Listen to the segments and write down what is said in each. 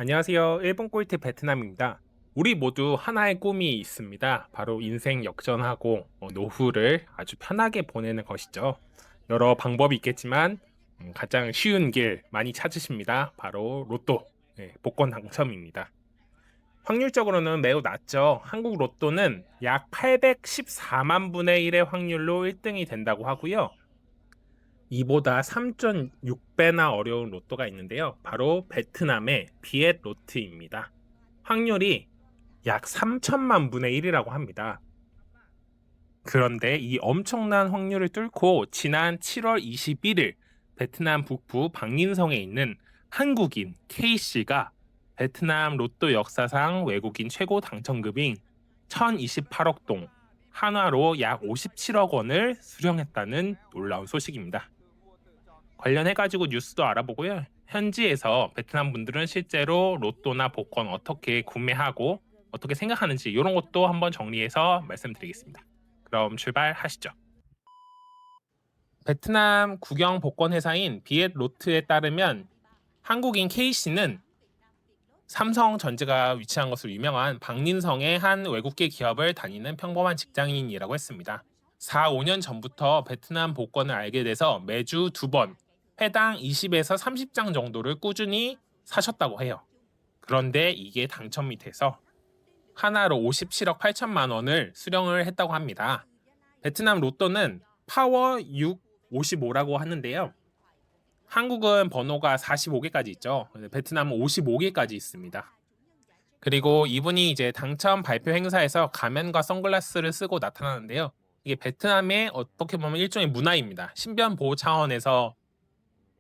안녕하세요. 일본 꿀팁 베트남입니다. 우리 모두 하나의 꿈이 있습니다. 바로 인생 역전하고 노후를 아주 편하게 보내는 것이죠. 여러 방법이 있겠지만 가장 쉬운 길 많이 찾으십니다. 바로 로또, 복권 당첨입니다. 확률적으로는 매우 낮죠. 한국 로또는 약 814만 분의 1의 확률로 1등이 된다고 하고요. 이보다 3.6배나 어려운 로또가 있는데요. 바로 베트남의 비엣 로트입니다. 확률이 약 3천만 분의 1이라고 합니다. 그런데 이 엄청난 확률을 뚫고 지난 7월 21일 베트남 북부 방린성에 있는 한국인 K씨가 베트남 로또 역사상 외국인 최고 당첨금인 1028억 동, 한화로 약 57억 원을 수령했다는 놀라운 소식입니다. 관련해가지고 뉴스도 알아보고요. 현지에서 베트남 분들은 실제로 로또나 복권 어떻게 구매하고 어떻게 생각하는지 이런 것도 한번 정리해서 말씀드리겠습니다. 그럼 출발하시죠. 베트남 국영 복권 회사인 비엣 로트에 따르면 한국인 K씨는 삼성전자가 위치한 것으로 유명한 방린성의 한 외국계 기업을 다니는 평범한 직장인이라고 했습니다. 4, 5년 전부터 베트남 복권을 알게 돼서 매주 2번, 회당 20에서 30장 정도를 꾸준히 사셨다고 해요. 그런데 이게 당첨이 돼서 하나로 57억 8천만 원을 수령을 했다고 합니다. 베트남 로또는 파워 6, 55라고 하는데요. 한국은 번호가 45개까지 있죠. 베트남은 55개까지 있습니다. 그리고 이분이 이제 당첨 발표 행사에서 가면과 선글라스를 쓰고 나타나는데요. 이게 베트남의 어떻게 보면 일종의 문화입니다. 신변 보호 차원에서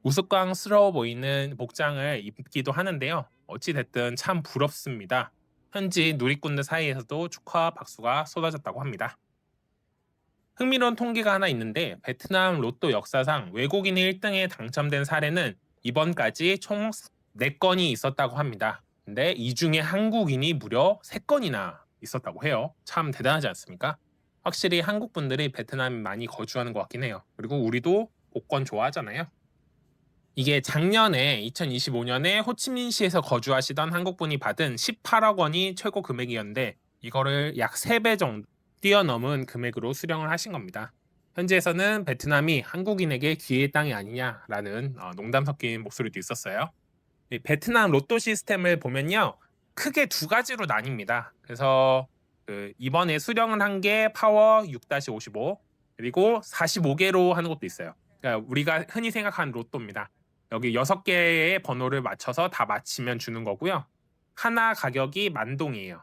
우스꽝스러워 보이는 복장을 입기도 하는데요. 어찌됐든 참 부럽습니다. 현지 누리꾼들 사이에서도 축하 박수가 쏟아졌다고 합니다. 흥미로운 통계가 하나 있는데 베트남 로또 역사상 외국인이 1등에 당첨된 사례는 이번까지 총 4건이 있었다고 합니다. 근데 이 중에 한국인이 무려 3건이나 있었다고 해요. 참 대단하지 않습니까? 확실히 한국 분들이 베트남에 많이 거주하는 것 같긴 해요. 그리고 우리도 복권 좋아하잖아요. 이게 작년에 2025년에 호치민시에서 거주하시던 한국분이 받은 18억 원이 최고 금액이었는데 이거를 약 3배 정도 뛰어넘은 금액으로 수령을 하신 겁니다. 현지에서는 베트남이 한국인에게 기회의 땅이 아니냐라는 농담 섞인 목소리도 있었어요. 이 베트남 로또 시스템을 보면요. 크게 두 가지로 나뉩니다. 그래서 이번에 수령을 한 게 파워 6-55 그리고 45개로 하는 것도 있어요. 그러니까 우리가 흔히 생각하는 로또입니다. 여기 6개의 번호를 맞춰서 다 맞히면 주는 거고요. 하나 가격이 10,000동이에요.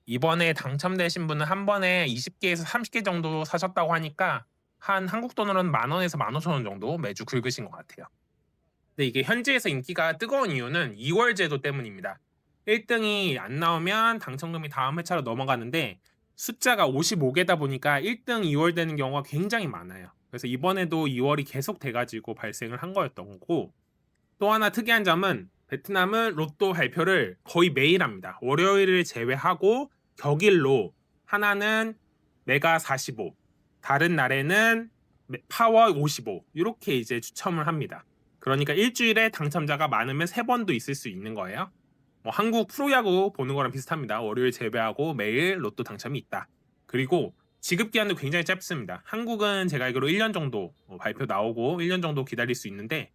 이번에 당첨되신 분은 한 번에 20개에서 30개 정도 사셨다고 하니까 한 한국 돈으로는 10,000원에서 15,000원 정도 매주 긁으신 것 같아요. 근데 이게 현지에서 인기가 뜨거운 이유는 2월 제도 때문입니다. 1등이 안 나오면 당첨금이 다음 회차로 넘어가는데 숫자가 55개다 보니까 1등 2월 되는 경우가 굉장히 많아요. 그래서 이번에도 2월이 계속 돼가지고 발생을 한 거였던 거고 또 하나 특이한 점은 베트남은 로또 발표를 거의 매일 합니다. 월요일을 제외하고 격일로 하나는 메가 45, 다른 날에는 파워 55 이렇게 이제 추첨을 합니다. 그러니까 일주일에 당첨자가 많으면 3번도 있을 수 있는 거예요. 뭐 한국 프로야구 보는 거랑 비슷합니다. 월요일 제외하고 매일 로또 당첨이 있다. 그리고 지급 기한도 굉장히 짧습니다. 한국은 제가 알기로 1년 정도 발표 나오고 1년 정도 기다릴 수 있는데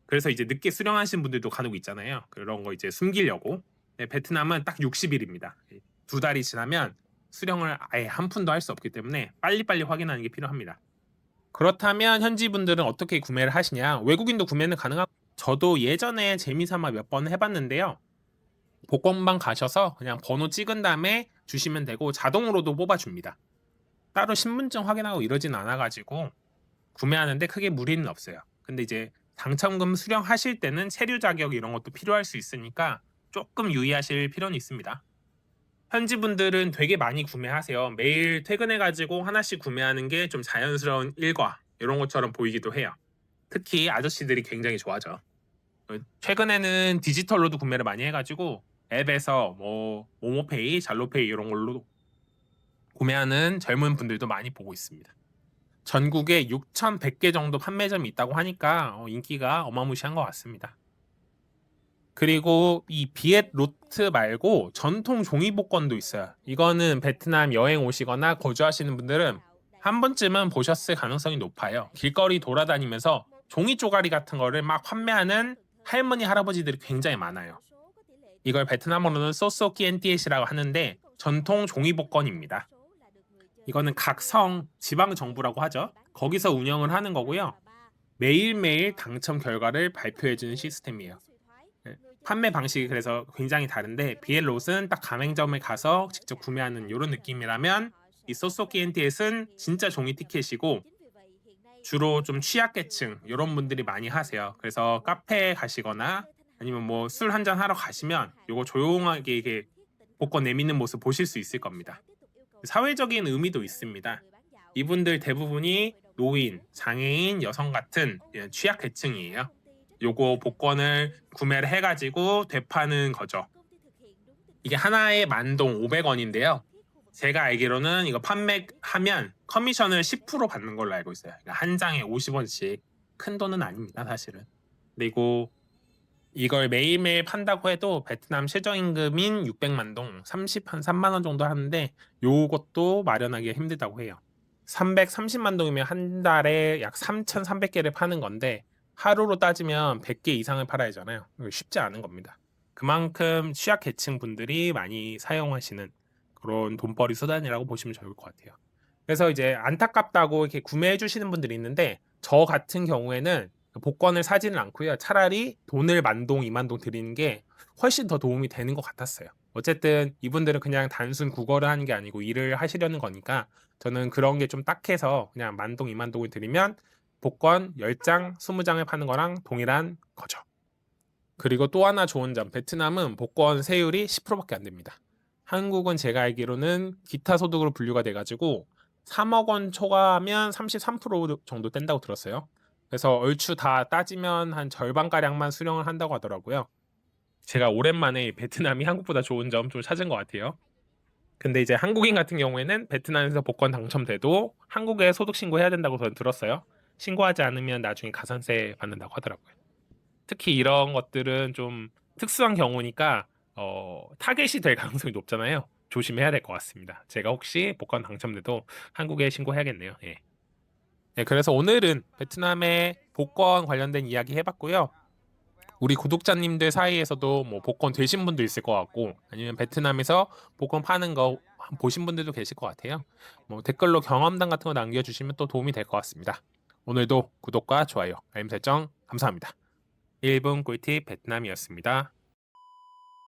그래서 이제 늦게 수령하신 분들도 간혹 있잖아요. 그런 거 이제 숨기려고. 네, 베트남은 딱 60일입니다. 2달이 지나면 수령을 아예 한 푼도 할 수 없기 때문에 빨리빨리 확인하는 게 필요합니다. 그렇다면 현지 분들은 어떻게 구매를 하시냐? 외국인도 구매는 가능하고 저도 예전에 재미삼아 몇 번 해봤는데요. 복권방 가셔서 그냥 번호 찍은 다음에 주시면 되고 자동으로도 뽑아줍니다. 따로 신분증 확인하고 이러진 않아가지고 구매하는데 크게 무리는 없어요. 근데 이제 당첨금 수령하실 때는 체류 자격 이런 것도 필요할 수 있으니까 조금 유의하실 필요는 있습니다. 현지 분들은 되게 많이 구매하세요. 매일 퇴근해가지고 하나씩 구매하는 게 좀 자연스러운 일과 이런 것처럼 보이기도 해요. 특히 아저씨들이 굉장히 좋아하죠. 최근에는 디지털로도 구매를 많이 해가지고 앱에서 뭐 모모페이, 잘로페이 이런 걸로 구매하는 젊은 분들도 많이 보고 있습니다. 전국에 6,100개 정도 판매점이 있다고 하니까 인기가 어마무시한 것 같습니다. 그리고 이 비엣 로트 말고 전통 종이 복권도 있어요. 이거는 베트남 여행 오시거나 거주하시는 분들은 한 번쯤은 보셨을 가능성이 높아요. 길거리 돌아다니면서 종이 쪼가리 같은 거를 막 판매하는 할머니 할아버지들이 굉장히 많아요. 이걸 베트남어로는 소소키엔티엣이라고 하는데 전통 종이 복권입니다. 이거는 각 성 지방 정부라고 하죠. 거기서 운영을 하는 거고요. 매일매일 당첨 결과를 발표해 주는 시스템이에요. 네. 판매 방식이 그래서 굉장히 다른데 비엘롯은 딱 가맹점에 가서 직접 구매하는 이런 느낌이라면 이 소소키엔티엣은 진짜 종이 티켓이고 주로 좀 취약계층 이런 분들이 많이 하세요. 그래서 카페에 가시거나 아니면 뭐 술 한잔 하러 가시면 이거 조용하게 이게 복권 내미는 모습 보실 수 있을 겁니다. 사회적인 의미도 있습니다. 이분들 대부분이 노인, 장애인, 여성 같은 취약계층이에요. 요거 복권을 구매를 해가지고 되파는 거죠. 이게 하나에 만동 500원인데요. 제가 알기로는 이거 판매하면 커미션을 10% 받는 걸로 알고 있어요. 그러니까 한 장에 50원씩 큰 돈은 아닙니다, 사실은. 그리고 이걸 매일매일 판다고 해도 베트남 최저임금인 600만 동, 30한 3만 원 정도 하는데 요것도 마련하기가 힘들다고 해요. 330만 동이면 한 달에 약 3,300개를 파는 건데 하루로 따지면 100개 이상을 팔아야 하잖아요. 이거 쉽지 않은 겁니다. 그만큼 취약계층 분들이 많이 사용하시는 그런 돈벌이 수단이라고 보시면 좋을 것 같아요. 그래서 이제 안타깝다고 이렇게 구매해 주시는 분들이 있는데 저 같은 경우에는 복권을 사지는 않고요. 차라리 돈을 만동, 이만동 드리는 게 훨씬 더 도움이 되는 것 같았어요. 어쨌든 이분들은 그냥 단순 국어를 하는 게 아니고 일을 하시려는 거니까 저는 그런 게 좀 딱해서 그냥 만동, 이만동을 드리면 복권 10장, 20장을 파는 거랑 동일한 거죠. 그리고 또 하나 좋은 점, 베트남은 복권 세율이 10%밖에 안 됩니다. 한국은 제가 알기로는 기타 소득으로 분류가 돼가지고 3억 원 초과하면 33% 정도 뗀다고 들었어요. 그래서 얼추 다 따지면 한 절반가량만 수령을 한다고 하더라고요. 제가 오랜만에 베트남이 한국보다 좋은 점 좀 찾은 것 같아요. 근데 이제 한국인 같은 경우에는 베트남에서 복권 당첨돼도 한국에 소득 신고해야 된다고 저는 들었어요. 신고하지 않으면 나중에 가산세 받는다고 하더라고요. 특히 이런 것들은 좀 특수한 경우니까 타겟이 될 가능성이 높잖아요. 조심해야 될 것 같습니다. 제가 혹시 복권 당첨돼도 한국에 신고해야겠네요. 예. 네, 그래서 오늘은 베트남의 복권 관련된 이야기 해봤고요. 우리 구독자님들 사이에서도 뭐 복권 되신 분도 있을 것 같고 아니면 베트남에서 복권 파는 거 보신 분들도 계실 것 같아요. 뭐 댓글로 경험담 같은 거 남겨주시면 또 도움이 될 것 같습니다. 오늘도 구독과 좋아요, 알림 설정 감사합니다. 1분 꿀팁 베트남이었습니다.